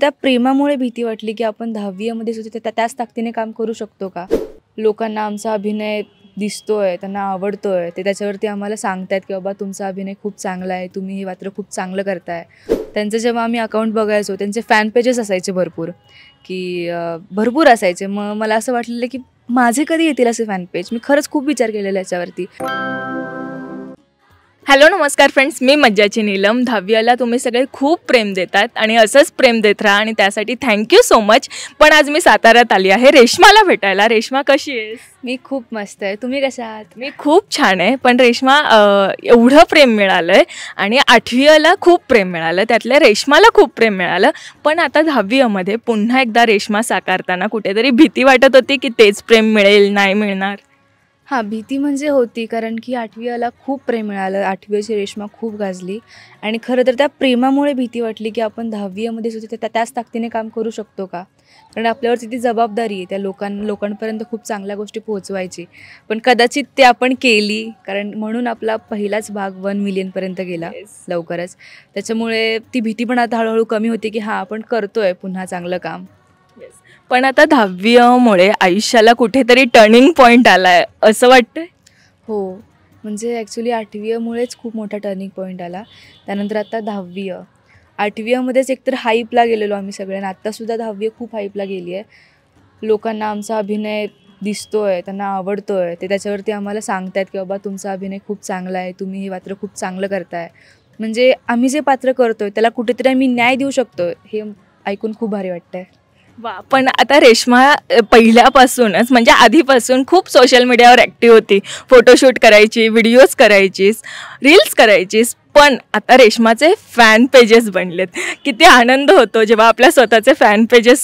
त्या प्रेमामुळे भीती वाटली की आपण 10वी मध्ये सुद्धा त्याच ताकदीने काम करू शकतो का. लोकांना आमचा अभिनय दिसतोय, त्यांना आवडतोय, ते त्याच्यावरती आम्हाला सांगतायत की बाबा तुमचा अभिनय खूप चांगला आहे, तुम्ही हे पात्र खूप चांगलं करताय. त्यांचं जेव्हा आम्ही अकाउंट बघायचो त्यांचे फॅन पेजेस असायचे भरपूर की भरपूर असायचे. मग मला असं वाटलेलं की माझे कधी येतील असे फॅन पेज. मी खरंच खूप विचार केलेला याच्यावरती. हॅलो नमस्कार फ्रेंड्स, मी मज्जाची नीलम. 10वीला तुम्ही सगळे खूप प्रेम देतात आणि असंच प्रेम देत राहा आणि त्यासाठी थँक्यू सो मच. पण आज मी साताऱ्यात आली आहे रेश्माला भेटायला. रेश्मा कशी आहेस? मी खूप मस्त आहे. तुम्ही कशा आहात? मी खूप छान आहे. पण रेश्मा, एवढं प्रेम मिळालं आहे आणि 8वीला खूप प्रेम मिळालं, त्यातल्या रेश्माला खूप प्रेम मिळालं. पण आता 10वीमध्ये पुन्हा एकदा रेश्मा साकारताना कुठेतरी भीती वाटत होती की तेच प्रेम मिळेल नाही मिळणार. हां, भीती म्हणजे होती कारण की 8वीला खूप प्रेम मिळालं. 8वीची रेश्मा खूप गाजली आणि खरं तर त्या प्रेमामुळे भीती वाटली की आपण 10वीमध्ये सुद्धा त्याच ताकदीने काम करू शकतो का. कारण आपल्यावरती ती जबाबदारी आहे त्या लोकांपर्यंत खूप चांगल्या गोष्टी पोहोचवायची. पण कदाचित ते आपण केली, कारण म्हणून आपला पहिलाच भाग 1 मिलियनपर्यंत गेला लवकरच. त्याच्यामुळे ती भीती पण आता हळूहळू कमी होती की हां, आपण करतोय पुन्हा चांगलं काम. पण आता 10वीमुळे आयुष्याला कुठेतरी टर्निंग पॉईंट आला आहे असं वाटतंय? हो, म्हणजे ॲक्च्युली 8वीमुळेच खूप मोठा टर्निंग पॉईंट आला. त्यानंतर आता 10वी. 8वीमध्येच एकतर हाईपला गेलेलो आम्ही सगळे आणि आत्तासुद्धा 10वी खूप हाईपला गेली आहे. लोकांना आमचा अभिनय दिसतोय, त्यांना आवडतोय, ते त्याच्यावरती आम्हाला सांगतायत की बाबा तुमचा अभिनय खूप चांगला आहे, तुम्ही हे पात्र खूप चांगलं करताय. म्हणजे आम्ही जे पात्र करतोय त्याला कुठेतरी आम्ही न्याय देऊ शकतोय, हे ऐकून खूप भारी वाटतंय. वा, पण आता रेश्मा पहिल्यापासूनच म्हणजे आधीपासून खूप सोशल मीडियावर ॲक्टिव्ह होती. फोटोशूट करायची, व्हिडिओज करायचीस, रील्स करायचीस. पण आता रेश्माचे फॅन पेजेस बनलेत. किती आनंद होतो जेव्हा आपल्या स्वतःचे फॅन पेजेस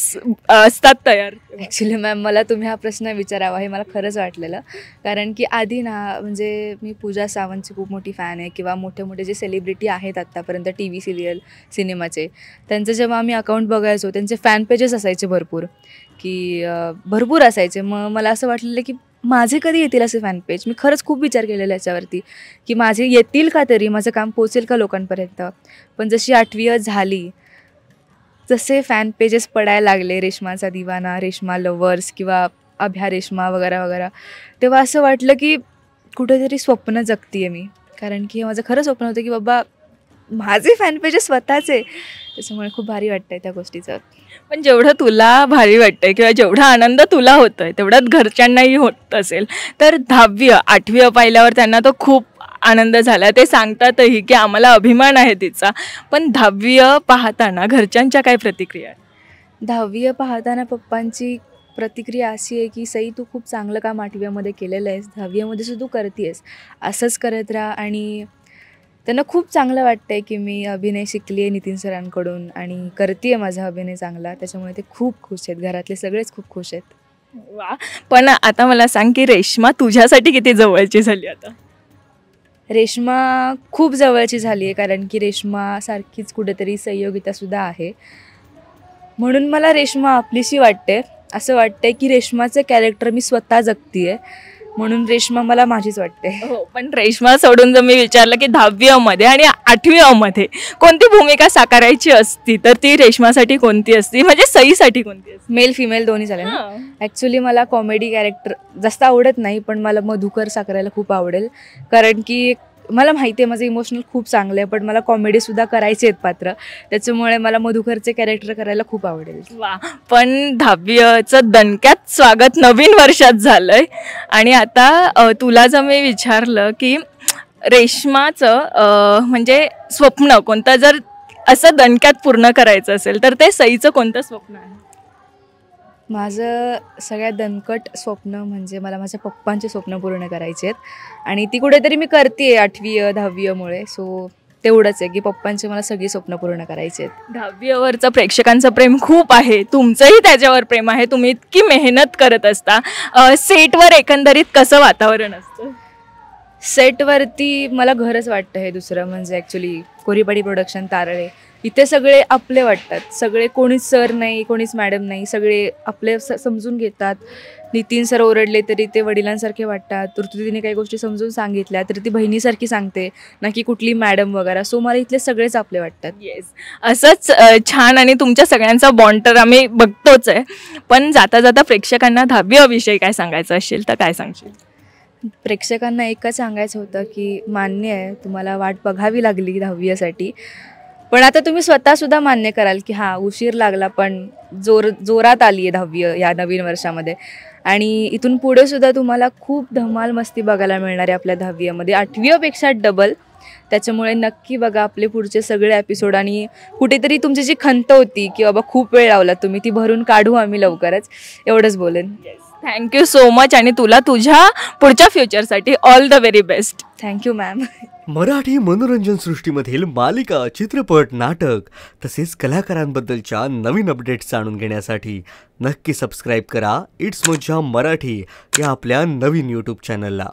असतात तयार. ॲक्च्युली मॅम, मला तुम्ही हा प्रश्न विचारावा हे मला खरंच वाटलेलं. कारण की आधी ना, म्हणजे मी पूजा सावंतची खूप मोठी फॅन आहे किंवा मोठे मोठे जे सेलिब्रिटी आहेत आत्तापर्यंत TV सिरियल सिनेमाचे, त्यांचं जेव्हा आम्ही अकाउंट बघायचो त्यांचे फॅन पेजेस असायचे भरपूर की भरपूर असायचे. मग मला असं वाटलेलं की माझे कधी येतील असे फॅन पेज. मी खरंच खूप विचार केलेला याच्यावरती की माझे येतील का, तरी माझं काम पोचेल का लोकांपर्यंत. पण जशी 8वी झाली, जसे फॅन पेजेस पडायला लागले, रेश्माचा दिवाना, रेश्मा लवर्स किंवा अभ्या रेश्मा वगैरे वगैरे, तेव्हा असं वाटलं की कुठेतरी स्वप्न जगते आहे मी. कारण की हे माझं खरं स्वप्न होतं की बाबा माझे फॅन पेजेस स्वतःचे. त्याच्यामुळे खूप भारी वाटतं आहे त्या गोष्टीचं. पण जेवढं तुला भारी वाटतंय किंवा जेवढा आनंद तुला होतोय तेवढाच घरच्यांनाही होत असेल. तर 10वी 8वी पाहिल्यावर त्यांना तो खूप आनंद झाला. ते सांगतातही की आम्हाला अभिमान आहे तिचा. पण 10वी पाहताना घरच्यांच्या काय प्रतिक्रिया? 10वी पाहताना पप्पांची प्रतिक्रिया अशी आहे की सई, तू खूप चांगलं काम 8वीमध्ये केलेलं आहेस, 10वीमध्ये सुद्धा तू करतेस, असंच करत राहा. आणि त्यांना खूप चांगलं वाटतं आहे की मी अभिनय शिकली आहे नितीन सरांकडून आणि करते आहे माझा अभिनय चांगला. त्याच्यामुळे ते खूप खुश आहेत, घरातले सगळेच खूप खुश आहेत. वा, पण आता मला सांग की रेश्मा तुझ्यासाठी किती जवळची झाली आता? रेश्मा खूप जवळची झाली आहे, कारण की रेश्मासारखीच कुठेतरी संयोगितासुद्धा आहे. म्हणून मला रेश्मा आपलीशी वाटते. असं वाटतंय की रेश्माचं कॅरेक्टर मी स्वतः जगते आहे, म्हणून रेश्मा मला माझीच वाटते. हो, पण रेश्मा सोडून जर मी विचारलं की 10वीमध्ये आणि 8वीमध्ये कोणती भूमिका साकारायची असती तर ती रेश्मासाठी कोणती असती, म्हणजे सईसाठी कोणती असते? मेल फिमेल दोन्ही झाले ना. ॲक्च्युली मला कॉमेडी कॅरेक्टर जास्त आवडत नाही, पण मला मधुकर साकारायला खूप आवडेल. कारण की मला माहिती आहे माझं इमोशनल खूप चांगलं आहे, पण मला कॉमेडीसुद्धा करायचे आहेत पात्र. त्याच्यामुळे मला मधुकरचे कॅरेक्टर करायला खूप आवडेल. वा, पण 10वीचं दणक्यात स्वागत नवीन वर्षात झालं आहे. आणि आता तुला जर मी विचारलं की रेश्माचं म्हणजे स्वप्न कोणतं जर असं दणक्यात पूर्ण करायचं असेल तर ते सईचं कोणतं स्वप्न आहे? माझं सगळ्यात दणकट स्वप्न म्हणजे मला माझ्या पप्पांचे स्वप्न पूर्ण करायचे आहेत आणि ती कुठेतरी मी करते आहे 8वी 10वीमुळे. सो तेवढंच आहे की पप्पांचे मला सगळी स्वप्न पूर्ण करायचे आहेत. 10वीवरचं प्रेक्षकांचं प्रेम खूप आहे, तुमचंही त्याच्यावर प्रेम आहे, तुम्ही इतकी मेहनत करत असता. सेटवर एकंदरीत कसं वातावरण असतं? सेटवरती मला घरच वाटतं हे दुसरं म्हणजे ॲक्च्युली कोरीपाडी प्रोडक्शन तारळे. इथे सगळे आपले वाटतात, सगळे कोणीच सर नाही, कोणीच मॅडम नाही, सगळे आपले समजून घेतात. नितीन सर ओरडले तरी ते वडिलांसारखे वाटतात, ऋतुदीदीने काही गोष्टी समजून सांगितल्या तरी ती बहिणीसारखी सांगते, ना की कुठली मॅडम वगैरे. सो मला इथले सगळेच आपले वाटतात. येस, असंच छान आणि तुमच्या सगळ्यांचा बॉन्ड तर आम्ही बघतोच आहे. पण जाता जाता प्रेक्षकांना 10वी विषयी काय सांगायचं असेल तर काय सांगशील? प्रेक्षकांना एकच सांगायचं होतं की मान्य आहे तुम्हाला वाट बघावी लागली 10वीसाठी, पण आता तुम्ही स्वतःसुद्धा मान्य कराल की हां उशीर लागला, पण जोरात आली आहे 10वी या नवीन वर्षामध्ये. आणि इथून पुढे सुद्धा तुम्हाला खूप धमाल मस्ती बघायला मिळणार आहे आपल्या 10वीमध्ये, 8वीपेक्षा डबल. त्याच्यामुळे नक्की बघा आपले पुढचे सगळे एपिसोड. आणि कुठेतरी तुमची जी खंत होती की बाबा खूप वेळ लावला तुम्ही, ती भरून काढू आम्ही लवकरच, एवढंच बोलेन. थँक्यू सो मच आणि तुला तुझ्या पुढच्या फ्युचरसाठी all the very best. Thank you ma'am. Marathi मनोरंजन सृष्टीमधील मालिका, चित्रपट, नाटक तसेच कलाकारांबद्दलच्या नवीन अपडेट्स जाणून घेण्यासाठी नक्की सबस्क्राईब करा इट्स मज्जा मराठी या आपल्या नवीन यूट्यूब चॅनलला.